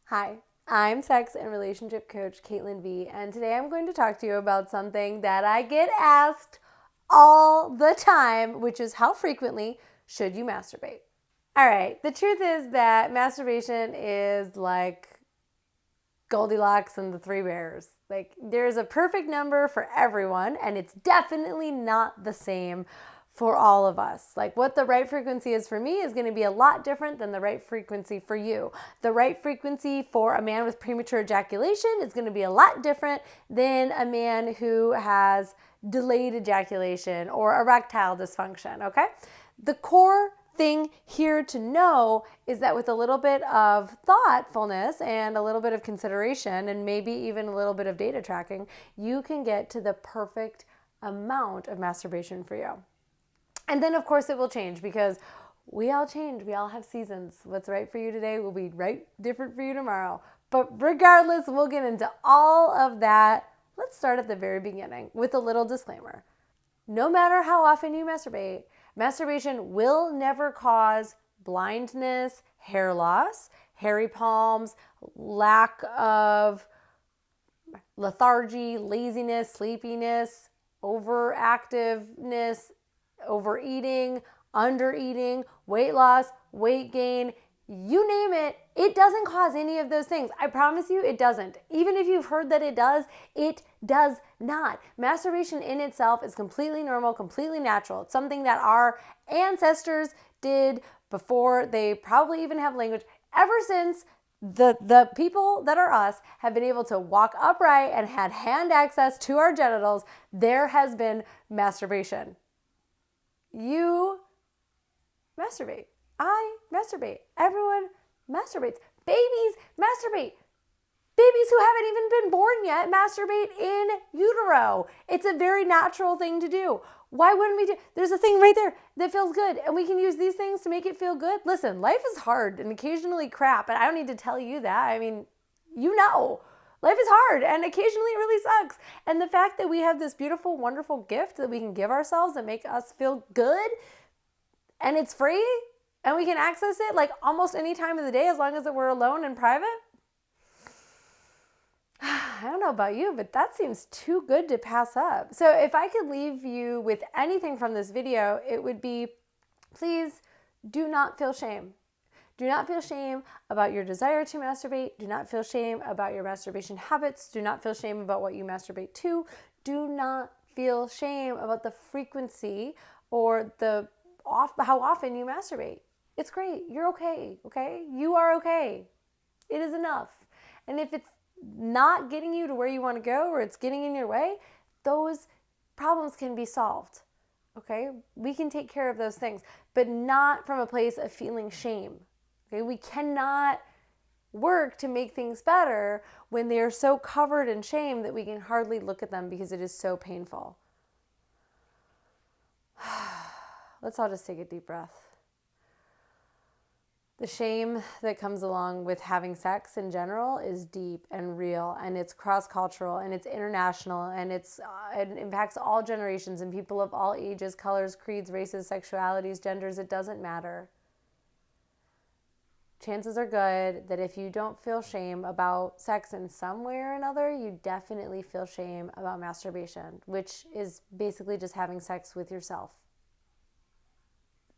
Hi, I'm sex and relationship coach Caitlin V, and today I'm going to talk to you about something that I get asked all the time, which is how frequently should you masturbate? All right, the truth is that masturbation is like Goldilocks and the Three Bears. Like, there's a perfect number for everyone, and it's definitely not the same for all of us. Like, what the right frequency is for me is going to be a lot different than the right frequency for you. The right frequency for a man with premature ejaculation is going to be a lot different than a man who has delayed ejaculation or erectile dysfunction, okay? The core thing here to know is that with a little bit of thoughtfulness and a little bit of consideration and maybe even a little bit of data tracking, you can get to the perfect amount of masturbation for you. And then, of course, it will change because we all change. We all have seasons. What's right for you today will be right different for you tomorrow. But regardless, we'll get into all of that. Let's start at the very beginning with a little disclaimer. No matter how often you masturbate, masturbation will never cause blindness, hair loss, hairy palms, lack of lethargy, laziness, sleepiness, overactiveness, overeating, undereating, weight loss, weight gain, you name it, it doesn't cause any of those things. I promise you it doesn't. Even if you've heard that it does not. Masturbation in itself is completely normal, completely natural. It's something that our ancestors did before they probably even have language. Ever since the people that are us have been able to walk upright and had hand access to our genitals, there has been masturbation. You masturbate. I masturbate. Everyone masturbates. Babies masturbate. Babies who haven't even been born yet masturbate in utero. It's a very natural thing to do. Why wouldn't we do? There's a thing right there that feels good, and we can use these things to make it feel good. Listen, life is hard and occasionally crap, and I don't need to tell you that. I mean, you know. Life is hard and occasionally it really sucks. And the fact that we have this beautiful, wonderful gift that we can give ourselves and make us feel good, and it's free, and we can access it like almost any time of the day as long as we're alone and private. I don't know about you, but that seems too good to pass up. So if I could leave you with anything from this video, it would be, please do not feel shame. Do not feel shame about your desire to masturbate. Do not feel shame about your masturbation habits. Do not feel shame about what you masturbate to. Do not feel shame about the frequency or how often you masturbate. It's great. You're okay, okay? You are okay. It is enough. And if it's not getting you to where you want to go or it's getting in your way, those problems can be solved, okay? We can take care of those things, but not from a place of feeling shame, okay? We cannot work to make things better when they are so covered in shame that we can hardly look at them because it is so painful. Let's all just take a deep breath. The shame that comes along with having sex in general is deep and real, and it's cross-cultural, and it's international, and it impacts all generations and people of all ages, colors, creeds, races, sexualities, genders. It doesn't matter. Chances are good that if you don't feel shame about sex in some way or another, you definitely feel shame about masturbation, which is basically just having sex with yourself.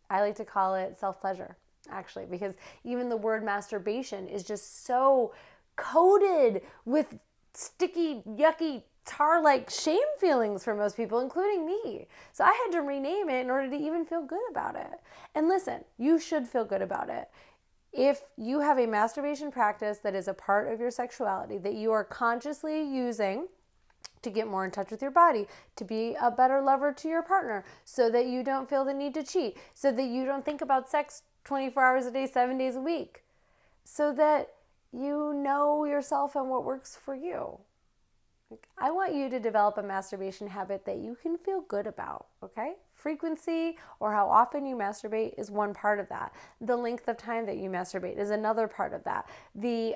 I like to call it self-pleasure, actually, because even the word masturbation is just so coated with sticky, yucky, tar-like shame feelings for most people, including me. So I had to rename it in order to even feel good about it. And listen, you should feel good about it. If you have a masturbation practice that is a part of your sexuality, that you are consciously using to get more in touch with your body, to be a better lover to your partner, so that you don't feel the need to cheat, so that you don't think about sex 24 hours a day, 7 days a week, so that you know yourself and what works for you. I want you to develop a masturbation habit that you can feel good about, okay? Frequency or how often you masturbate is one part of that. The length of time that you masturbate is another part of that. The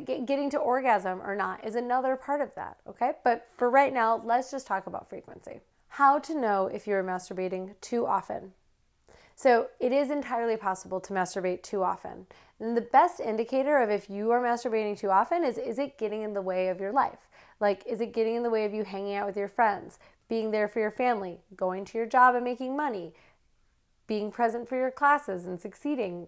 getting to orgasm or not is another part of that, okay? But for right now, let's just talk about frequency. How to know if you're masturbating too often. So it is entirely possible to masturbate too often. And the best indicator of if you are masturbating too often is it getting in the way of your life? Like, is it getting in the way of you hanging out with your friends, being there for your family, going to your job and making money, being present for your classes and succeeding?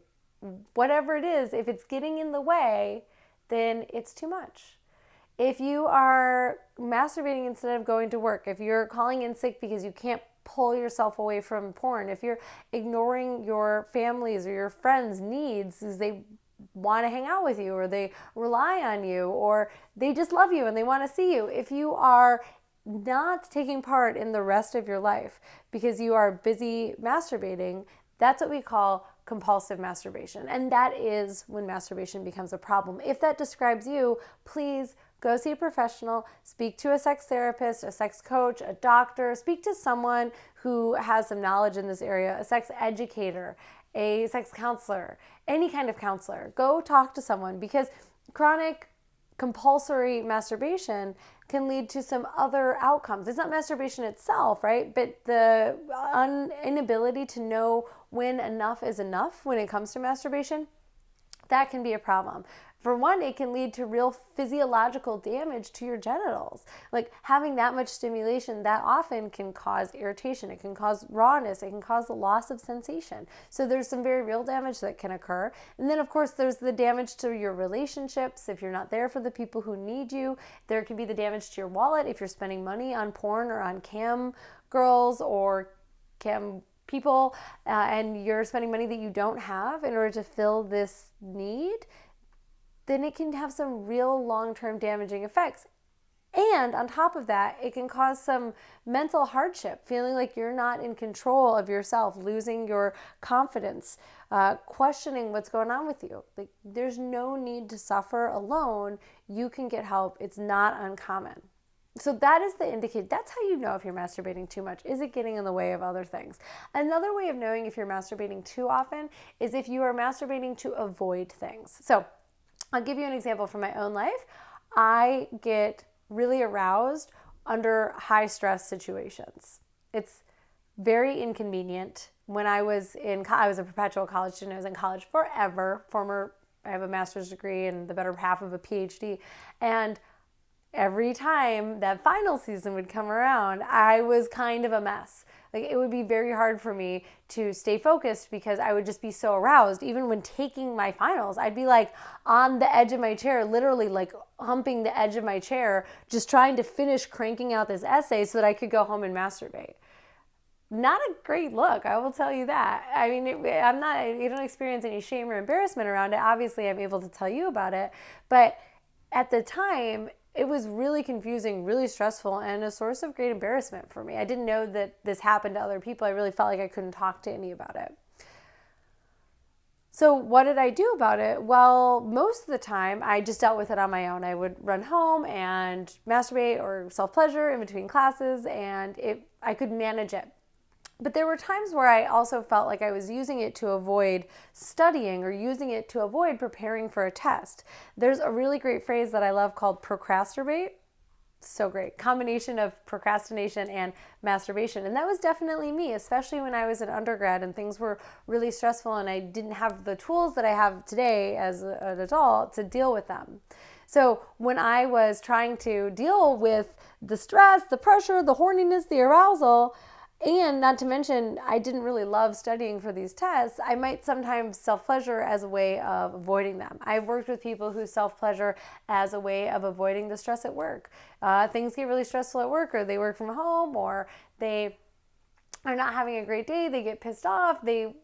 Whatever it is, if it's getting in the way, then it's too much. If you are masturbating instead of going to work, if you're calling in sick because you can't pull yourself away from porn, if you're ignoring your family's or your friends' needs because they want to hang out with you or they rely on you or they just love you and they want to see you, if you are not taking part in the rest of your life because you are busy masturbating, that's what we call compulsive masturbation. And that is when masturbation becomes a problem. If that describes you, please go see a professional, speak to a sex therapist, a sex coach, a doctor, speak to someone who has some knowledge in this area, a sex educator, a sex counselor, any kind of counselor. Go talk to someone, because chronic compulsory masturbation can lead to some other outcomes. It's not masturbation itself, right? But the inability to know when enough is enough when it comes to masturbation, that can be a problem. For one, it can lead to real physiological damage to your genitals. Like, having that much stimulation that often can cause irritation. It can cause rawness. It can cause the loss of sensation. So there's some very real damage that can occur. And then, of course, there's the damage to your relationships. If you're not there for the people who need you, there can be the damage to your wallet if you're spending money on porn or on cam girls or cam people, and you're spending money that you don't have in order to fill this need, then it can have some real long-term damaging effects. And on top of that, it can cause some mental hardship, feeling like you're not in control of yourself, losing your confidence, questioning what's going on with you. Like, there's no need to suffer alone. You can get help. It's not uncommon. So that is the indicator. That's how you know if you're masturbating too much. Is it getting in the way of other things? Another way of knowing if you're masturbating too often is if you are masturbating to avoid things. So I'll give you an example from my own life. I get really aroused under high stress situations. It's very inconvenient. When I was a perpetual college student. I was in college forever. I have a master's degree and the better half of a PhD. And every time that final season would come around, I was kind of a mess. Like, it would be very hard for me to stay focused because I would just be so aroused. Even when taking my finals, I'd be like on the edge of my chair, literally like humping the edge of my chair, just trying to finish cranking out this essay so that I could go home and masturbate. Not a great look, I will tell you that. I mean, you don't experience any shame or embarrassment around it. Obviously, I'm able to tell you about it. But at the time, it was really confusing, really stressful, and a source of great embarrassment for me. I didn't know that this happened to other people. I really felt like I couldn't talk to any about it. So what did I do about it? Well, most of the time, I just dealt with it on my own. I would run home and masturbate or self-pleasure in between classes, and I could manage it. But there were times where I also felt like I was using it to avoid studying or using it to avoid preparing for a test. There's a really great phrase that I love called procrastinate. So great. Combination of procrastination and masturbation. And that was definitely me, especially when I was an undergrad and things were really stressful and I didn't have the tools that I have today as an adult to deal with them. So when I was trying to deal with the stress, the pressure, the horniness, the arousal, and not to mention, I didn't really love studying for these tests, I might sometimes self-pleasure as a way of avoiding them. I've worked with people who self-pleasure as a way of avoiding the stress at work. Things get really stressful at work, or they work from home, or they are not having a great day, they get pissed off, they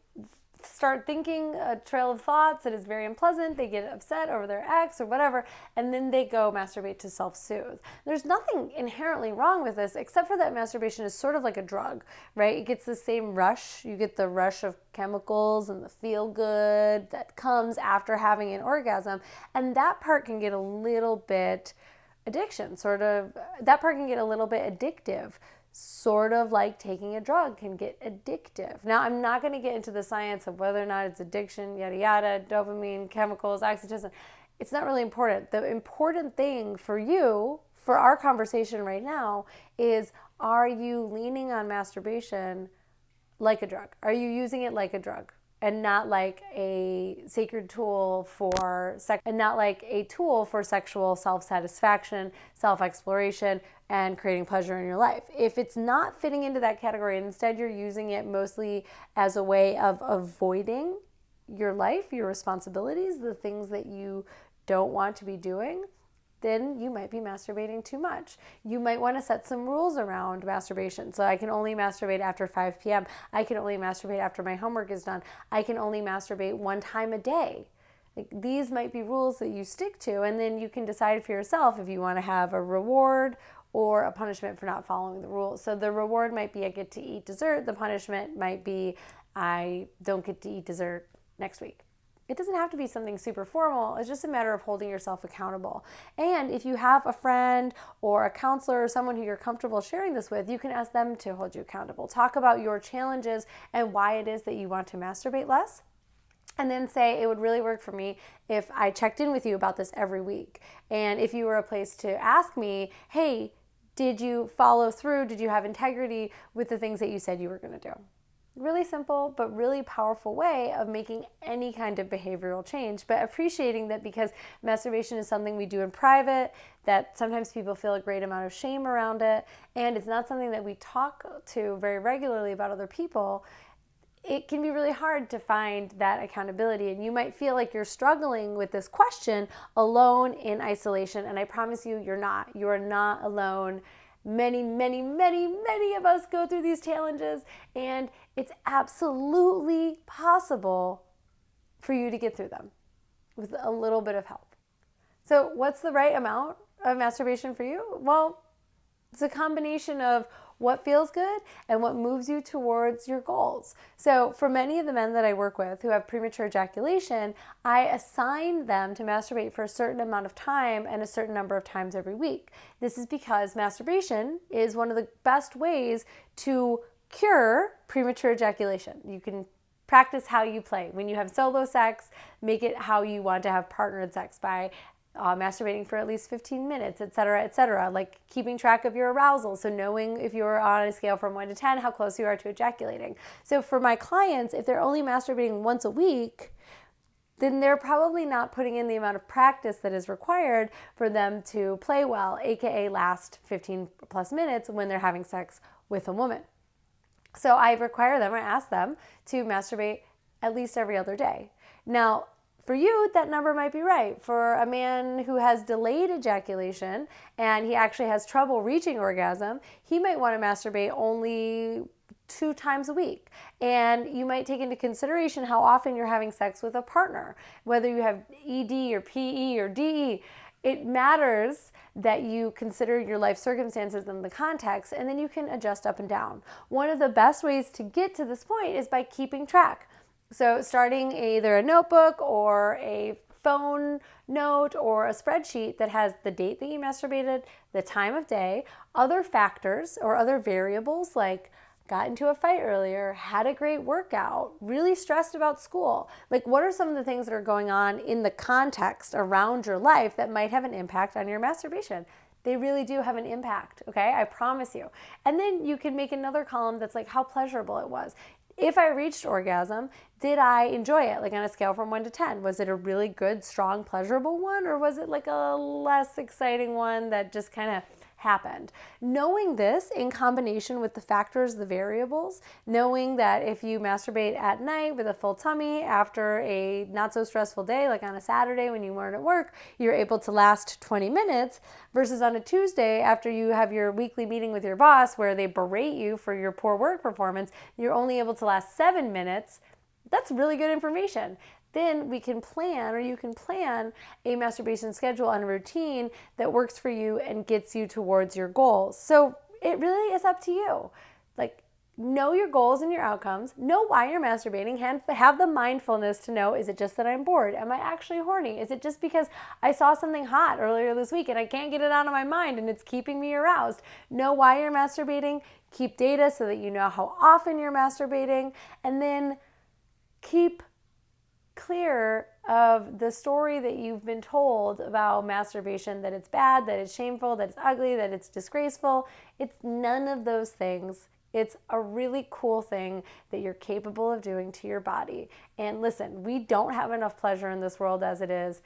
start thinking a trail of thoughts that is very unpleasant, they get upset over their ex or whatever, and then they go masturbate to self-soothe. There's nothing inherently wrong with this, except for that masturbation is sort of like a drug, right? It gets the same rush. You get the rush of chemicals and the feel-good that comes after having an orgasm, and that part can get a little bit that part can get a little bit addictive. Sort of like taking a drug can get addictive. Now, I'm not going to get into the science of whether or not it's addiction, yada, yada, dopamine, chemicals, oxytocin. It's not really important. The important thing for you, for our conversation right now, is, are you leaning on masturbation like a drug? Are you using it like a drug? and not like a sacred tool for sexual self-satisfaction, self-exploration, and creating pleasure in your life. If it's not fitting into that category, and instead you're using it mostly as a way of avoiding your life, your responsibilities, the things that you don't want to be doing, then you might be masturbating too much. You might want to set some rules around masturbation. So I can only masturbate after 5 p.m. I can only masturbate after my homework is done. I can only masturbate one time a day. Like, these might be rules that you stick to, and then you can decide for yourself if you want to have a reward or a punishment for not following the rules. So the reward might be I get to eat dessert. The punishment might be I don't get to eat dessert next week. It doesn't have to be something super formal. It's just a matter of holding yourself accountable. And if you have a friend or a counselor or someone who you're comfortable sharing this with, you can ask them to hold you accountable. Talk about your challenges and why it is that you want to masturbate less. And then say, it would really work for me if I checked in with you about this every week. And if you were a place to ask me, hey, did you follow through? Did you have integrity with the things that you said you were going to do? Really simple, but really powerful way of making any kind of behavioral change, but appreciating that because masturbation is something we do in private, that sometimes people feel a great amount of shame around it, and it's not something that we talk to very regularly about other people. It can be really hard to find that accountability, and you might feel like you're struggling with this question alone in isolation, and I promise you, you're not. You are not alone. Many, many, many, many of us go through these challenges, and it's absolutely possible for you to get through them with a little bit of help. So what's the right amount of masturbation for you? Well, it's a combination of what feels good and what moves you towards your goals. So for many of the men that I work with who have premature ejaculation, I assign them to masturbate for a certain amount of time and a certain number of times every week. This is because masturbation is one of the best ways to cure premature ejaculation. You can practice how you play. When you have solo sex, make it how you want to have partnered sex by masturbating for at least 15 minutes, etc., like keeping track of your arousal. So knowing if you're on a scale from 1 to 10, how close you are to ejaculating. So for my clients, if they're only masturbating once a week, then they're probably not putting in the amount of practice that is required for them to play well, aka last 15 plus minutes when they're having sex with a woman. So I ask them to masturbate at least every other day. Now, for you, that number might be right. For a man who has delayed ejaculation and he actually has trouble reaching orgasm, he might want to masturbate only 2 times a week. And you might take into consideration how often you're having sex with a partner, whether you have ED or PE or DE. It matters that you consider your life circumstances and the context, and then you can adjust up and down. One of the best ways to get to this point is by keeping track. So starting either a notebook or a phone note or a spreadsheet that has the date that you masturbated, the time of day, other factors or other variables like got into a fight earlier, had a great workout, really stressed about school. Like, what are some of the things that are going on in the context around your life that might have an impact on your masturbation? They really do have an impact, okay? I promise you. And then you can make another column that's like how pleasurable it was. If I reached orgasm, did I enjoy it? Like on a scale from 1 to 10, was it a really good, strong, pleasurable one? Or was it like a less exciting one that just kind of happened? Knowing this in combination with the factors, the variables, knowing that if you masturbate at night with a full tummy after a not so stressful day, like on a Saturday when you weren't at work, you're able to last 20 minutes versus on a Tuesday after you have your weekly meeting with your boss where they berate you for your poor work performance, you're only able to last 7 minutes. That's really good information. Then we can plan, or you can plan a masturbation schedule and a routine that works for you and gets you towards your goals. So it really is up to you. Like, know your goals and your outcomes, know why you're masturbating, have the mindfulness to know, is it just that I'm bored? Am I actually horny? Is it just because I saw something hot earlier this week and I can't get it out of my mind and it's keeping me aroused? Know why you're masturbating, keep data so that you know how often you're masturbating, and then keep clear of the story that you've been told about masturbation, that it's bad, that it's shameful, that it's ugly, that it's disgraceful. It's none of those things. It's a really cool thing that you're capable of doing to your body. And listen, we don't have enough pleasure in this world as it is.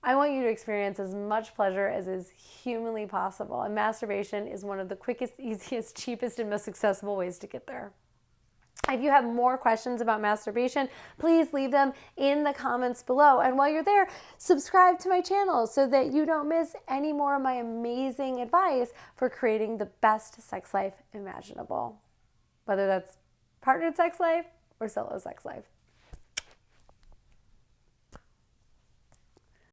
I want you to experience as much pleasure as is humanly possible. And masturbation is one of the quickest, easiest, cheapest, and most accessible ways to get there. If you have more questions about masturbation, please leave them in the comments below. And while you're there, subscribe to my channel so that you don't miss any more of my amazing advice for creating the best sex life imaginable, whether that's partnered sex life or solo sex life.